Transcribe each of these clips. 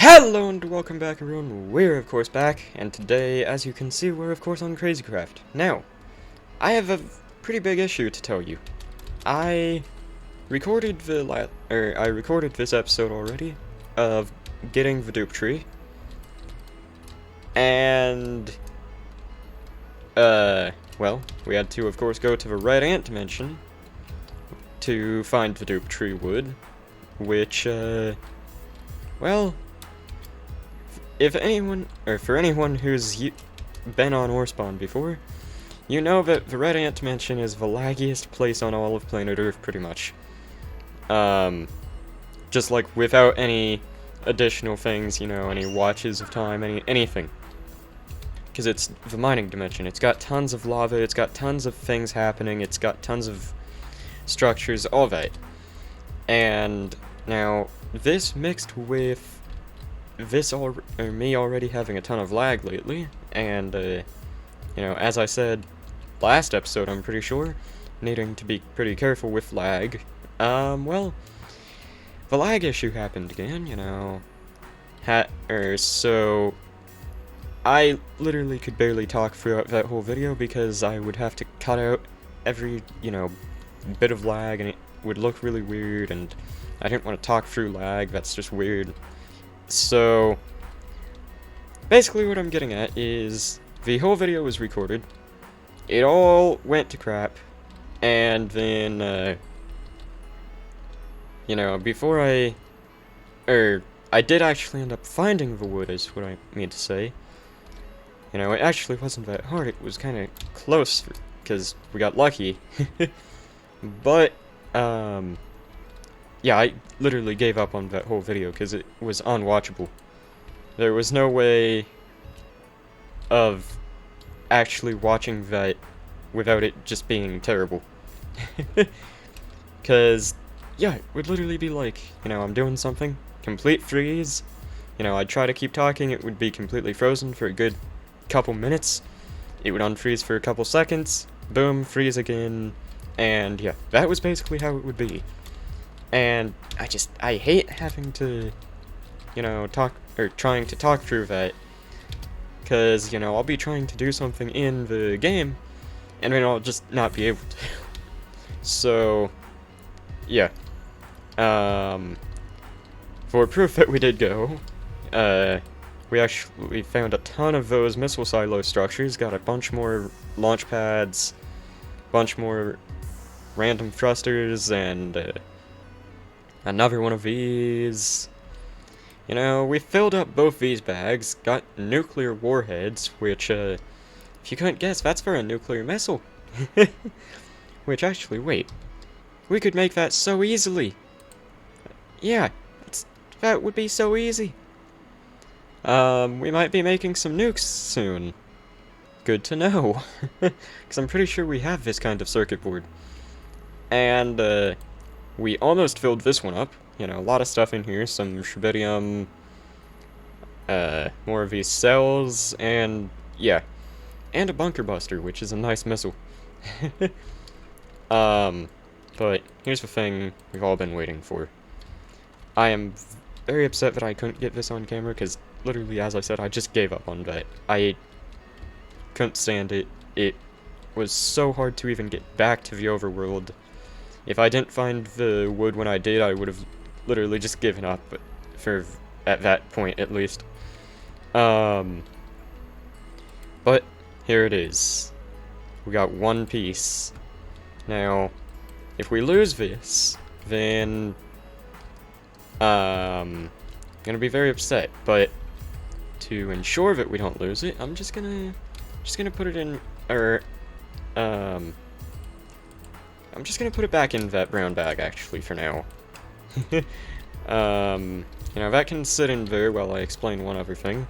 Hello and welcome back everyone, we're of course back, and today, as you can see, we're of course on CrazyCraft. Now, I have a pretty big issue to tell you. I recorded this episode already, of getting the Dupe tree, and, well, we had to of course go to the Red Ant dimension to find the Dupe tree wood, which, well, if anyone, or for anyone who's been on Orspawn before, you know that the Red Ant Dimension is the laggiest place on all of planet Earth, pretty much. Just like without any additional things, you know, any watches of time, anything. Because it's the mining dimension. It's got tons of lava, it's got tons of things happening, it's got tons of structures, all that. And now, this mixed with me already having a ton of lag lately, and, you know, as I said last episode, I'm pretty sure, needing to be pretty careful with lag, well, the lag issue happened again, you know, so, I literally could barely talk throughout that whole video because I would have to cut out every, you know, bit of lag, and it would look really weird, and I didn't want to talk through lag, that's just weird. So, basically what I'm getting at is, the whole video was recorded, it all went to crap, and then, you know, I did actually end up finding the wood, is what I mean to say. You know, it actually wasn't that hard, it was kind of close, because we got lucky. But, yeah, I literally gave up on that whole video because it was unwatchable. There was no way of actually watching that without it just being terrible. Because, yeah, it would literally be like, you know, I'm doing something, complete freeze, you know, I'd try to keep talking, it would be completely frozen for a good couple minutes, it would unfreeze for a couple seconds, boom, freeze again, and yeah, that was basically how it would be. And I hate having to, you know, trying to talk through that, because, you know, I'll be trying to do something in the game, and then I'll just not be able to. So, yeah. For proof that we did go, we actually found a ton of those missile silo structures, got a bunch more launch pads, bunch more random thrusters, and, another one of these. You know, we filled up both these bags, got nuclear warheads, which, if you couldn't guess, that's for a nuclear missile. Which, actually, wait. We could make that so easily. Yeah, that would be so easy. We might be making some nukes soon. Good to know. Because I'm pretty sure we have this kind of circuit board. And, we almost filled this one up, you know, a lot of stuff in here, some tritium, more of these cells, and, yeah, and a bunker buster, which is a nice missile. But here's the thing we've all been waiting for. I am very upset that I couldn't get this on camera, because literally, as I said, I just gave up on that. I couldn't stand it. It was so hard to even get back to the overworld. If I didn't find the wood when I did, I would have literally just given up, at that point, at least. But, here it is. We got one piece. Now, if we lose this, then, I'm gonna be very upset, but to ensure that we don't lose it, I'm just gonna put it in, I'm just gonna put it back in that brown bag, actually, for now. You know, that can sit in there while I explain one other thing.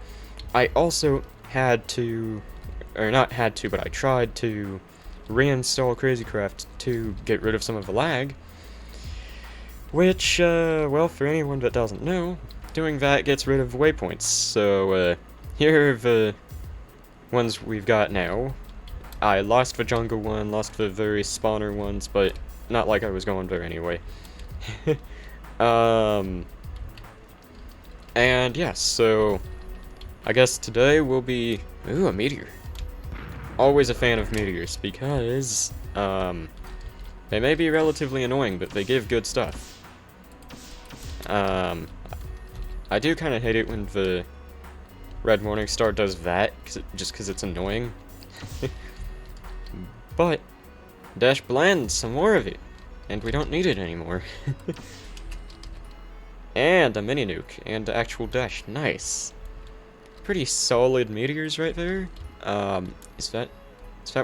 I also had to, or not had to, but I tried to reinstall CrazyCraft to get rid of some of the lag. Which, well, for anyone that doesn't know, doing that gets rid of waypoints. So, here are the ones we've got now. I lost the jungle one, lost the very spawner ones, but not like I was going there anyway. And yeah, so I guess today will be... Ooh, a meteor. Always a fan of meteors because, they may be relatively annoying, but they give good stuff. I do kind of hate it when the Red Morning Star does that, just because it's annoying. But, Dash blends some more of it, and we don't need it anymore. And a mini nuke, and actual Dash, nice. Pretty solid meteors right there. Is that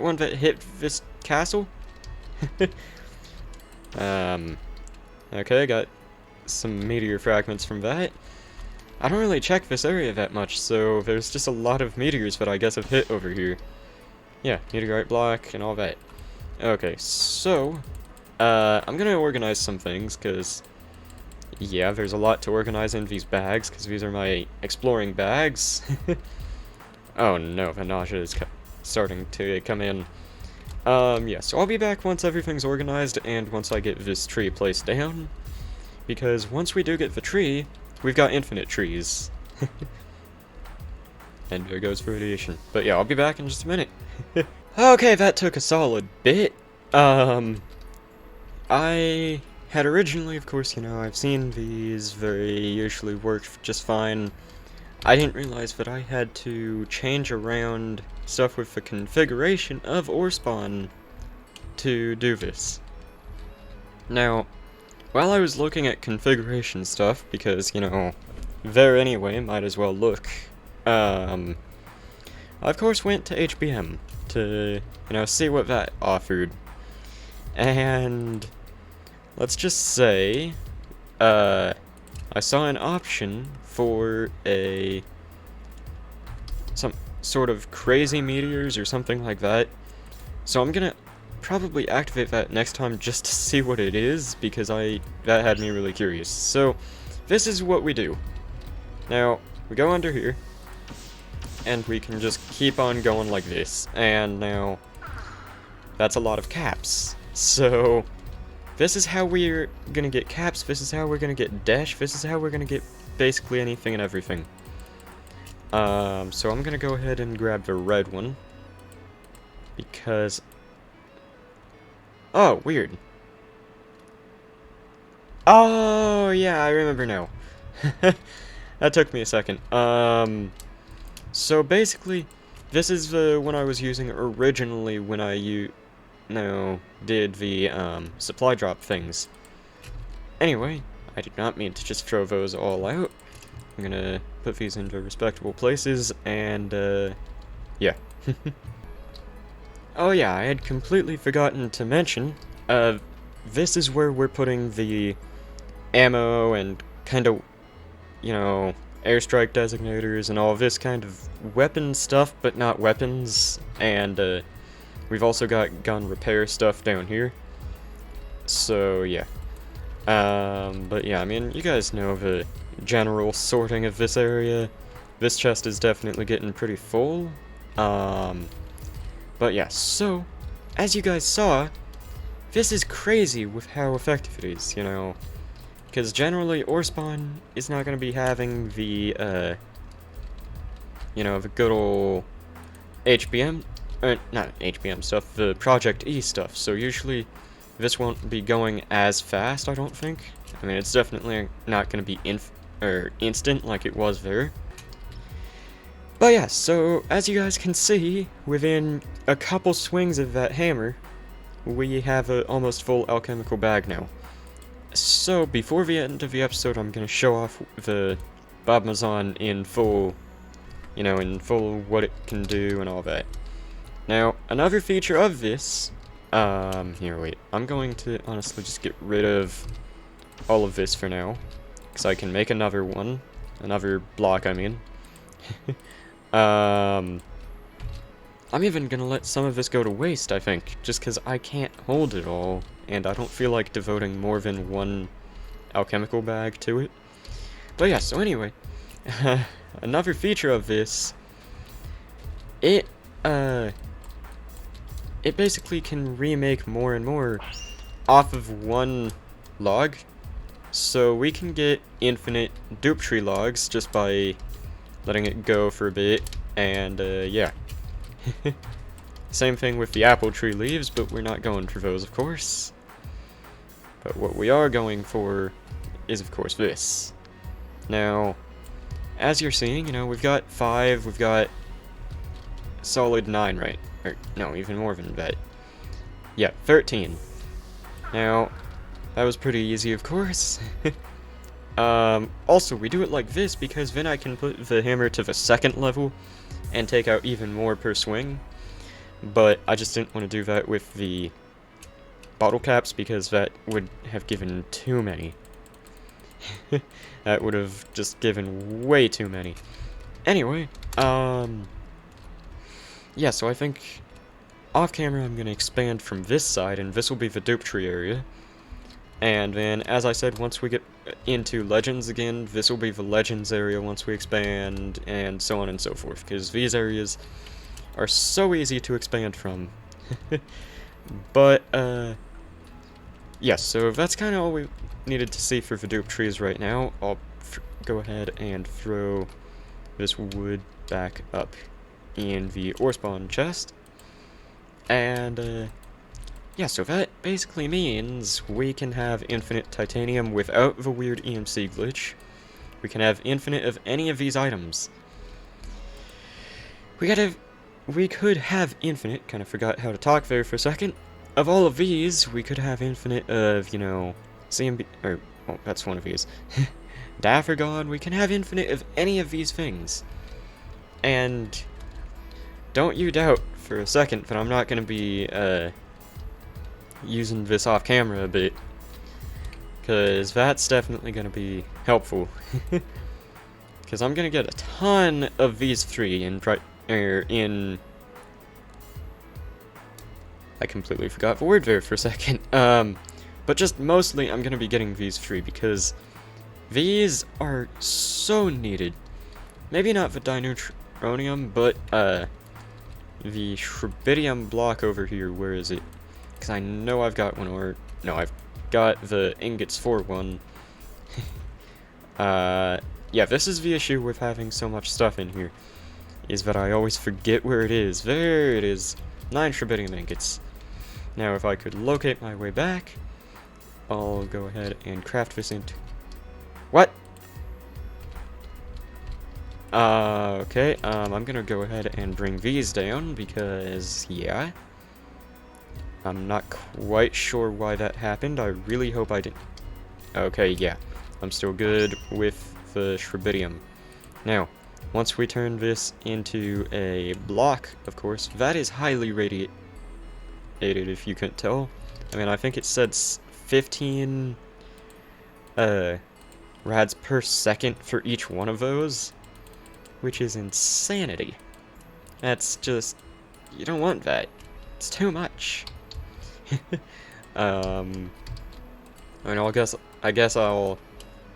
one that hit this castle? Okay, got some meteor fragments from that. I don't really check this area that much, so there's just a lot of meteors that I guess have hit over here. Yeah, meteorite block and all that. Okay, so, I'm gonna organize some things, because, yeah, there's a lot to organize in these bags, because these are my exploring bags. Oh no, the nausea is starting to come in. Yeah, so I'll be back once everything's organized, and once I get this tree placed down, because once we do get the tree, we've got infinite trees. And there goes radiation. But yeah, I'll be back in just a minute. Okay, that took a solid bit. I had originally, of course, you know, I've seen these, they usually work just fine. I didn't realize that I had to change around stuff with the configuration of ore spawn to do this. Now, while I was looking at configuration stuff, because, you know, there anyway, might as well look, I of course went to HBM to, you know, see what that offered. And let's just say, I saw an option for some sort of crazy meteors or something like that. So I'm gonna probably activate that next time just to see what it is, because that had me really curious. So this is what we do. Now, we go under here, and we can just keep on going like this. And now, that's a lot of caps. So, this is how we're gonna get caps, this is how we're gonna get dash, this is how we're gonna get basically anything and everything. So I'm gonna go ahead and grab the red one, because... Oh, weird. Oh, yeah, I remember now. That took me a second. So basically, this is the one I was using originally when I did the, supply drop things. Anyway, I did not mean to just throw those all out. I'm gonna put these into respectable places, and, yeah. Oh yeah, I had completely forgotten to mention, this is where we're putting the ammo and kind of, you know, airstrike designators and all this kind of weapon stuff, but not weapons, and, we've also got gun repair stuff down here. So, yeah. But yeah, I mean, you guys know the general sorting of this area. This chest is definitely getting pretty full. But yeah, so, as you guys saw, this is crazy with how effective it is, you know. Because generally, ore spawn is not going to be having the, you know, the good ol' HBM, not HBM stuff, the Project E stuff, so usually this won't be going as fast, I don't think. I mean, it's definitely not going to be instant like it was there. But yeah, so as you guys can see, within a couple swings of that hammer, we have an almost full alchemical bag now. So before the end of the episode, I'm going to show off the Bob Mazon in full, you know, in full what it can do and all that. Now, another feature of this, here, wait, I'm going to honestly just get rid of all of this for now, because I can make another one, another block, I mean. I'm even gonna let some of this go to waste, I think, just because I can't hold it all, and I don't feel like devoting more than one alchemical bag to it. But yeah, so anyway, another feature of this, it basically can remake more and more off of one log. So we can get infinite dupe tree logs just by letting it go for a bit, and yeah. Same thing with the apple tree leaves, but we're not going for those, of course. But what we are going for is, of course, this. Now, as you're seeing, you know, we've got 5, we've got solid 9, right? Or, no, even more than that. Yeah, 13. Now, that was pretty easy, of course. Also, we do it like this because then I can put the hammer to the 2nd level and take out even more per swing. But I just didn't want to do that with the bottle caps because that would have given too many. That would have just given way too many. Anyway, yeah, so I think off camera I'm going to expand from this side, and this will be the dupe tree area. And then, as I said, once we get into Legends again, this will be the Legends area once we expand, and so on and so forth, because these areas are so easy to expand from. But, yeah, so that's kind of all we needed to see for the dupe trees right now. I'll go ahead and throw this wood back up in the ore spawn chest. And, yeah, so that basically means we can have infinite titanium without the weird EMC glitch. We can have infinite of any of these items. We could have infinite, kind of forgot how to talk there for a second. Of all of these, we could have infinite of, you know, CMB, or, oh, that's one of these. Daffergon, we can have infinite of any of these things. And don't you doubt for a second that I'm not going to be, using this off camera a bit, because that's definitely going to be helpful. Because I'm going to get a ton of these 3 in I completely forgot the word there for a second. But just mostly I'm going to be getting these 3 because these are so needed. Maybe not the dineutronium, but the Shrebidium block over here, where is it? Because I know I've got one, or no, I've got the ingots for one. Yeah, this is the issue with having so much stuff in here, is that I always forget where it is. There it is. 9 Shrebidium ingots. Now, if I could locate my way back, I'll go ahead and craft this into... What? Okay, I'm gonna go ahead and bring these down, because, yeah. I'm not quite sure why that happened. I really hope I didn't... Okay, yeah. I'm still good with the Shrebidium. Now, once we turn this into a block, of course, that is highly radiated, if you couldn't tell. I mean, I think it said 15 rads per second for each one of those, which is insanity. That's just... you don't want that. It's too much. I mean, I guess I'll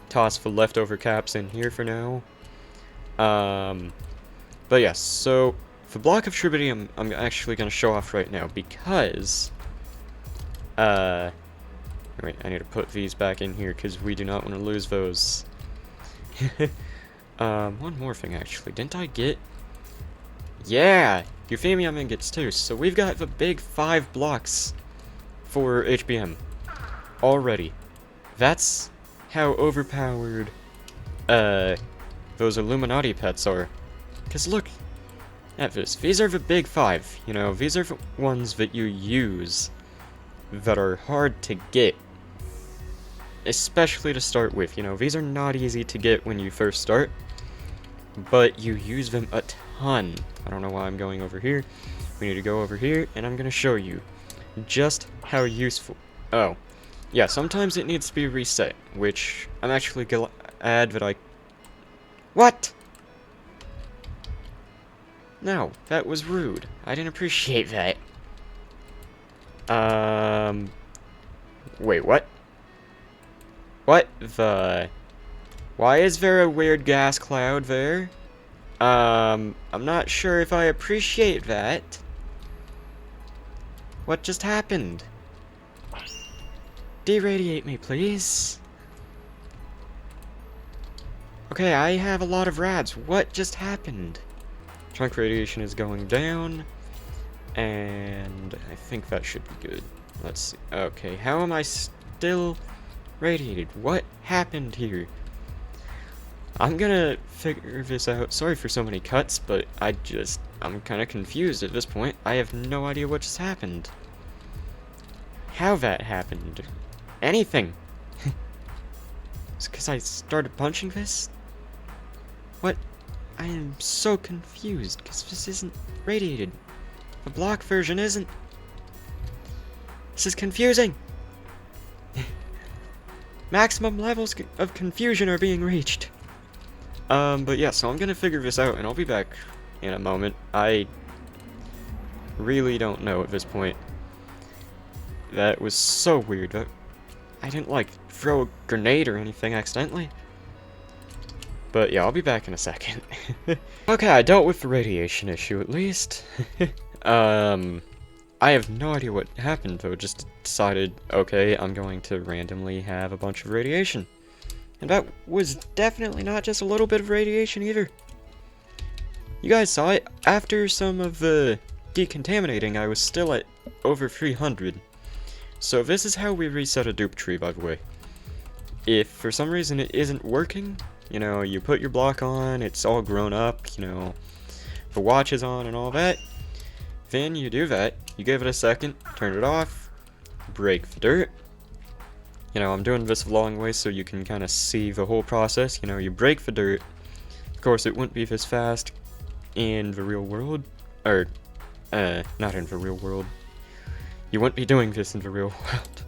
toss the leftover caps in here for now. But yes, so the block of Shrebidium I'm actually going to show off right now because, wait, I need to put these back in here because we do not want to lose those. One more thing actually, didn't I get? Yeah, Euphemium ingots too, so we've got the big 5 blocks for HBM already. That's how overpowered, those Illuminati pets are. Because look at this. These are the big 5, you know, these are the ones that you use that are hard to get. Especially to start with, you know, these are not easy to get when you first start, but you use them a ton. I don't know why I'm going over here. We need to go over here, and I'm going to show you just how useful... Oh, yeah, sometimes it needs to be reset, which I'm actually glad that I... What? No, that was rude. I didn't appreciate that. Wait, what? What the... Why is there a weird gas cloud there? I'm not sure if I appreciate that. What just happened? Deradiate me, please. Okay, I have a lot of rads. What just happened? Chunk radiation is going down, and I think that should be good. Let's see. Okay, how am I still radiated? What happened here? I'm gonna figure this out. Sorry for so many cuts, but I'm kind of confused at this point. I have no idea what just happened. How that happened. Anything. It's because I started punching this? What? I am so confused, because this isn't radiated. The block version isn't. This is confusing! Maximum levels of confusion are being reached. But yeah, so I'm gonna figure this out, and I'll be back in a moment. I really don't know at this point. That was so weird. I didn't, like, throw a grenade or anything accidentally. But yeah, I'll be back in a second. Okay, I dealt with the radiation issue at least. I have no idea what happened though, just decided, okay, I'm going to randomly have a bunch of radiation. And that was definitely not just a little bit of radiation either. You guys saw it, after some of the decontaminating, I was still at over 300. So this is how we reset a dupe tree, by the way. If for some reason it isn't working, you know, you put your block on, it's all grown up, you know, the watch is on and all that, then you do that, you give it a second, turn it off, break the dirt. You know, I'm doing this a long way so you can kind of see the whole process. You know, you break the dirt. Of course, it wouldn't be this fast in the real world, or, not in the real world. You wouldn't be doing this in the real world.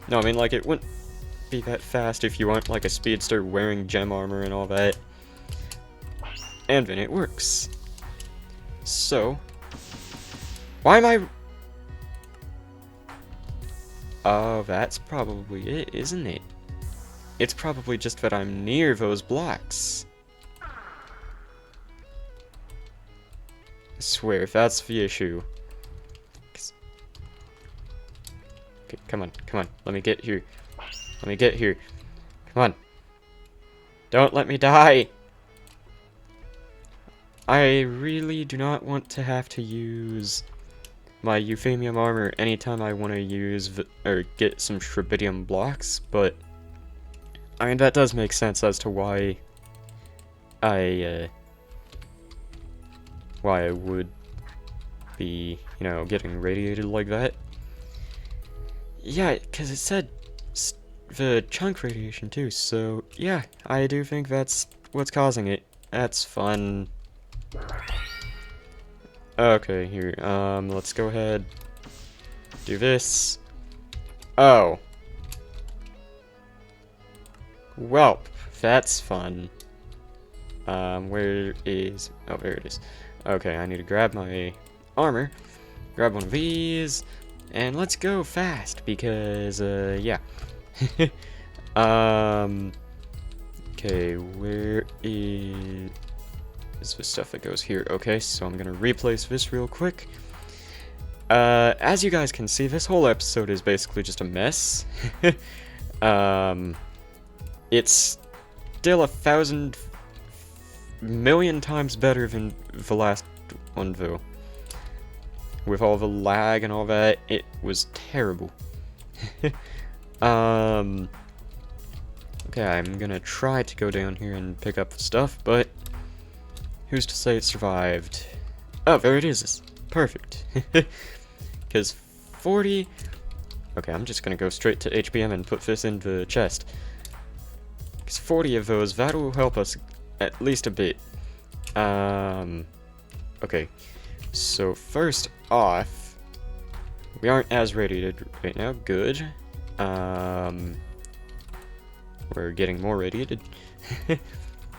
No, I mean, like, it wouldn't be that fast if you weren't, like, a speedster wearing gem armor and all that. And then it works. So, why am I... Oh, that's probably it, isn't it? It's probably just that I'm near those blocks. I swear, if that's the issue. Okay, come on, let me get here. Let me get here. Come on. Don't let me die! I really do not want to have to use my euphemium armor anytime I want to use or get some shribidium blocks, but I mean that does make sense as to why I would be, you know, getting radiated like that. Yeah, because it said the chunk radiation too, so yeah, I do think that's what's causing it. That's fun. Okay, here, let's go ahead, do this. Oh. Well, that's fun. Where is... Oh, there it is. Okay, I need to grab my armor, grab one of these, and let's go fast, because, yeah. Okay, where is the stuff that goes here? Okay, so I'm gonna replace this real quick. As you guys can see, this whole episode is basically just a mess. It's still 1,000 million times better than the last one, though. With all the lag and all that, it was terrible. Okay, I'm gonna try to go down here and pick up the stuff, but who's to say it survived? Oh, there it is. Perfect. Because 40... Okay, I'm just gonna go straight to HBM and put this in the chest. Because 40 of those, that will help us at least a bit. Okay. So, first off, we aren't as radiated right now. Good. We're getting more radiated.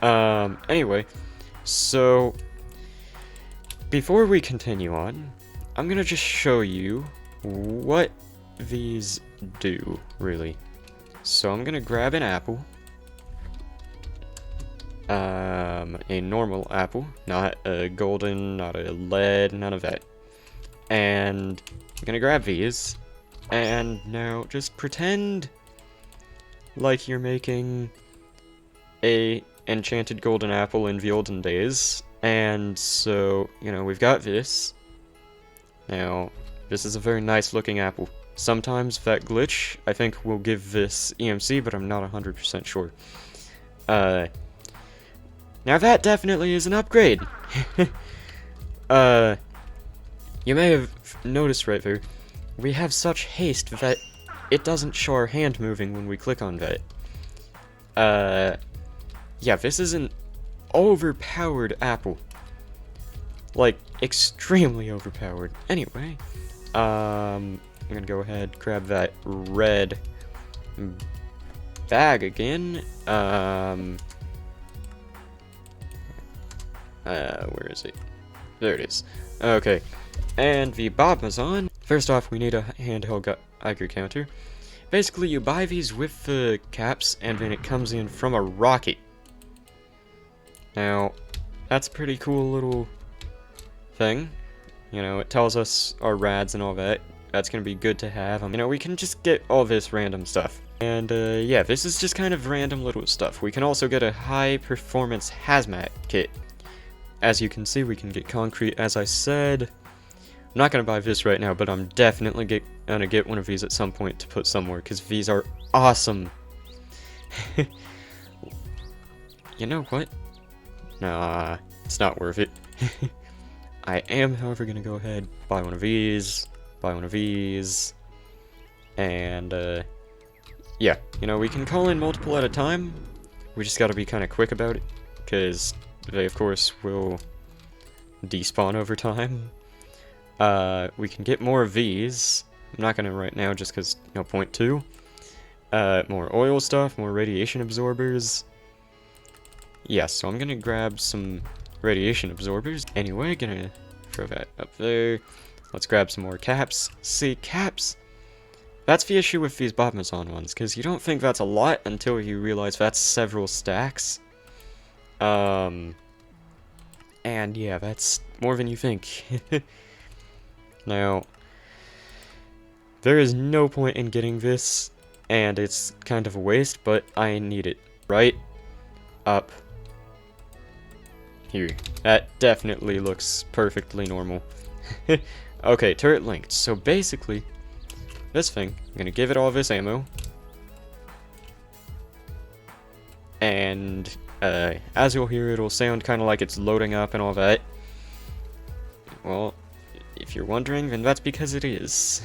Anyway, so before we continue on, I'm gonna just show you what these do, really. So I'm gonna grab an apple. A normal apple, not a golden, not a lead, none of that. And I'm gonna grab these, and now just pretend like you're making a enchanted golden apple in the olden days, and so, you know, we've got this. Now, this is a very nice looking apple. Sometimes that glitch, I think, will give this EMC, but I'm not 100% sure. Now that definitely is an upgrade! You may have noticed right there, we have such haste that it doesn't show our hand moving when we click on that. Yeah, this is an overpowered apple. Like, extremely overpowered. Anyway, I'm gonna go ahead, grab that red bag again. Where is it? There it is. Okay, and the Bobmazon. First off, we need a handheld Geiger counter. Basically, you buy these with the caps, and then it comes in from a rocket. Now, that's a pretty cool little thing. You know, it tells us our rads and all that. That's gonna be good to have. You know, we can just get all this random stuff. And, yeah, this is just kind of random little stuff. We can also get a high-performance hazmat kit. As you can see, we can get concrete, as I said. I'm not gonna buy this right now, but I'm definitely gonna get one of these at some point to put somewhere, because these are awesome. You know what? Nah, it's not worth it. I am, however, gonna go ahead, buy one of these, and, yeah, you know, we can call in multiple at a time. We just gotta be kind of quick about it, because they, of course, will despawn over time. We can get more of these. I'm not gonna right now, just because, no point to. More oil stuff, more radiation absorbers. Yeah, so I'm gonna grab some radiation absorbers. Anyway, gonna throw that up there. Let's grab some more caps. See, caps! That's the issue with these Bobmazon ones, because you don't think that's a lot until you realize that's several stacks. And yeah, that's more than you think. Now, there is no point in getting this, and it's kind of a waste, but I need it. Right up here. That definitely looks perfectly normal. Okay, turret linked. So basically, this thing, I'm gonna give it all this ammo. And, as you'll hear, it'll sound kind of like it's loading up and all that. Well, if you're wondering, then that's because it is.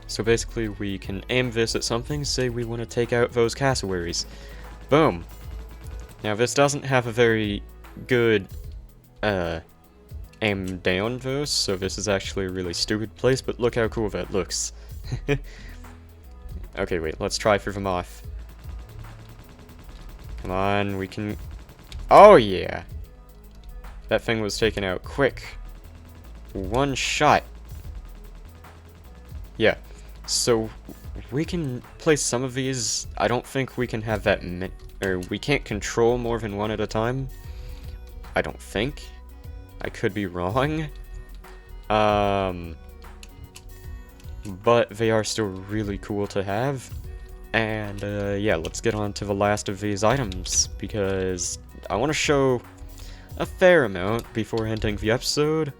So basically, we can aim this at something, say we want to take out those cassowaries. Boom! Now, this doesn't have a very good, aim down though, so this is actually a really stupid place, but look how cool that looks. Okay, wait, let's try for them off. Come on, we can... Oh, yeah! That thing was taken out quick. One shot. Yeah, so we can place some of these. I don't think we can have that or we can't control more than one at a time. I don't think. I could be wrong. But they are still really cool to have. And, yeah, let's get on to the last of these items, because I want to show a fair amount before ending the episode.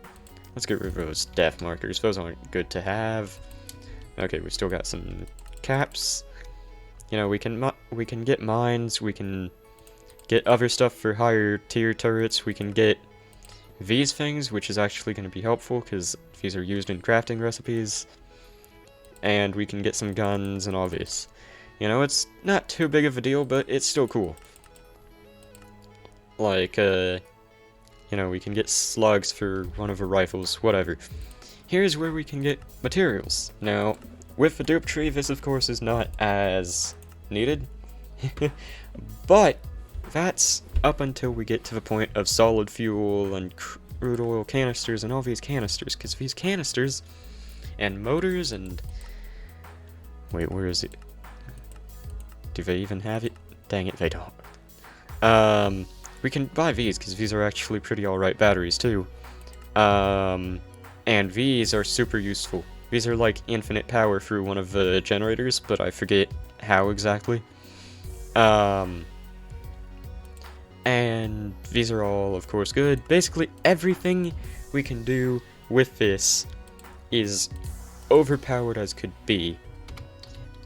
Let's get rid of those death markers. Those aren't good to have. Okay, we still got some caps. You know, we can get mines, we can get other stuff for higher tier turrets, we can get these things, which is actually going to be helpful, because these are used in crafting recipes. And we can get some guns and all this. You know, it's not too big of a deal, but it's still cool. Like, you know, we can get slugs for one of the rifles, whatever. Here's where we can get materials. Now, with the dupe tree, this of course is not as needed. But, that's up until we get to the point of solid fuel and crude oil canisters and all these canisters. Because these canisters and motors and... Wait, where is it? Do they even have it? Dang it, they don't. We can buy these, because these are actually pretty alright batteries, too. And these are super useful. These are like infinite power through one of the generators, but I forget how exactly. And these are all, of course, good. Basically, everything we can do with this is overpowered as could be.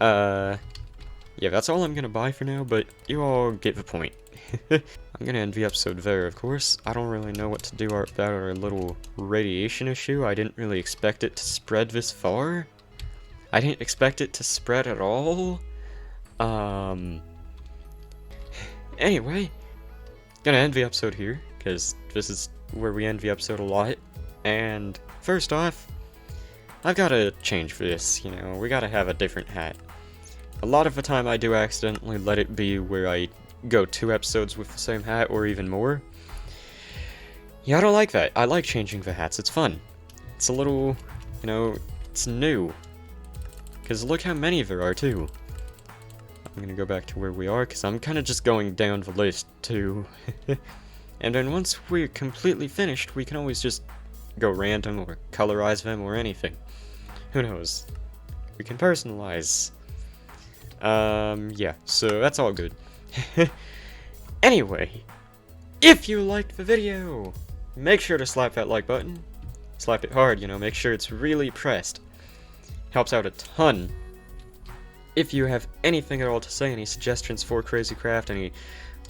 Yeah, that's all I'm gonna buy for now, but you all get the point. I'm gonna end the episode there, of course. I don't really know what to do about our little radiation issue. I didn't really expect it to spread this far. I didn't expect it to spread at all. Anyway, gonna end the episode here, because this is where we end the episode a lot. And first off, I've gotta change this, you know, we gotta have a different hat. A lot of the time I do accidentally let it be where I go 2 episodes with the same hat, or even more. Yeah, I don't like that. I like changing the hats, it's fun. It's a little, you know, it's new. Because look how many there are, too. I'm gonna go back to where we are, because I'm kind of just going down the list, too. And then once we're completely finished, we can always just go random, or colorize them, or anything. Who knows? We can personalize. Yeah, so that's all good. Anyway, if you liked the video, make sure to slap that like button. Slap it hard, you know, make sure it's really pressed. Helps out a ton. If you have anything at all to say, any suggestions for CrazyCraft, any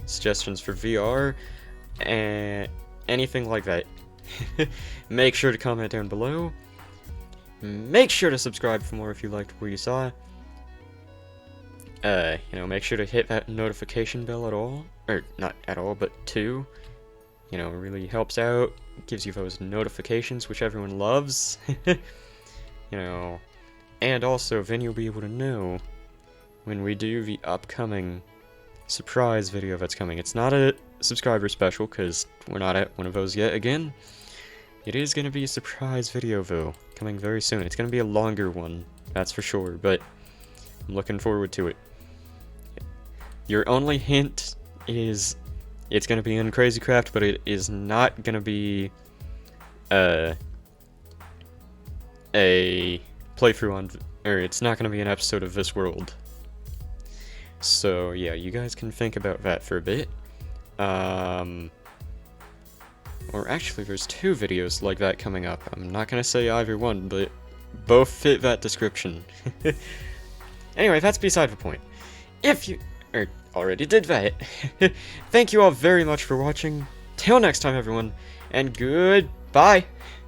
suggestions for VR, and anything like that, make sure to comment down below. Make sure to subscribe for more if you liked what you saw. You know, make sure to hit that notification bell at all, or not at all, but 2. You know, it really helps out, gives you those notifications, which everyone loves. You know, and also then you'll be able to know when we do the upcoming surprise video that's coming. It's not a subscriber special, because we're not at one of those yet again. It is going to be a surprise video, though, coming very soon. It's going to be a longer one, that's for sure, but I'm looking forward to it. Your only hint is it's going to be in CrazyCraft, but it is not going to be a playthrough on, or it's not going to be an episode of This World. So yeah, you guys can think about that for a bit. Or actually, there's 2 videos like that coming up. I'm not going to say either one, but both fit that description. Anyway, that's beside the point. If you already did that, thank you all very much for watching. Till next time, everyone, and goodbye!